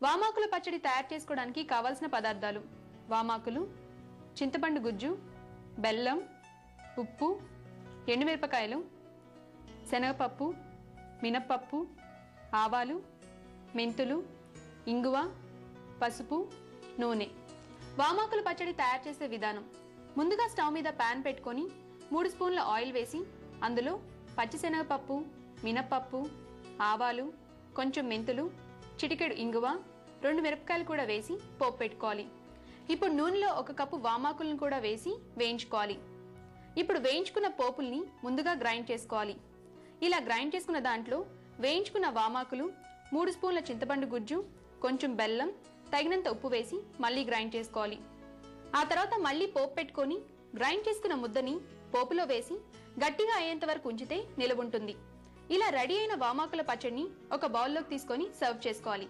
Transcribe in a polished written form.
వామాకుల పచ్చడి తయారు చేసుకోవడానికి కావాల్సిన పదార్థాలు: వామాకులు, చింతపండు గుజ్జు, బెల్లం, ఉప్పు, ఎండుమిరపకాయలు, శనగపప్పు, మినప్పప్పు, ఆవాలు, మెంతులు, ఇంగువ, పసుపు, నూనె. వామాకుల పచ్చడి తయారు చేసే విధానం: ముందుగా స్టవ్ మీద పాన్ పెట్టుకొని 3 స్పూన్ల ఆయిల్ వేసి అందులో పచ్చిశనగపప్పు, మినప్పప్పు, ఆవాలు, కొంచెం మెంతులు, చిటికెడు ఇంగువ, 2 మిరపకాయలు కూడా వేసి పోపు పెట్టుకోవాలి. ఇప్పుడు నూనెలో 1 కప్పు వామాకులను కూడా వేసి వేయించుకోవాలి. ఇప్పుడు వేయించుకున్న పోపుల్ని ముందుగా గ్రైండ్ చేసుకోవాలి. ఇలా గ్రైండ్ చేసుకున్న దాంట్లో వేయించుకున్న వామాకులు, 3 స్పూన్ల చింతపండు గుజ్జు, కొంచెం బెల్లం, తగినంత ఉప్పు వేసి మళ్ళీ గ్రైండ్ చేసుకోవాలి. ఆ తర్వాత మళ్ళీ పోపు పెట్టుకొని గ్రైండ్ చేసుకున్న ముద్దని పోపులో వేసి గట్టిగా అయ్యేంత వరకు ఉంచితే నిలవుంటుంది. ఇలా రెడీ అయిన వామాకుల పచ్చడిని ఒక బౌల్లోకి తీసుకొని సర్వ్ చేసుకోవాలి.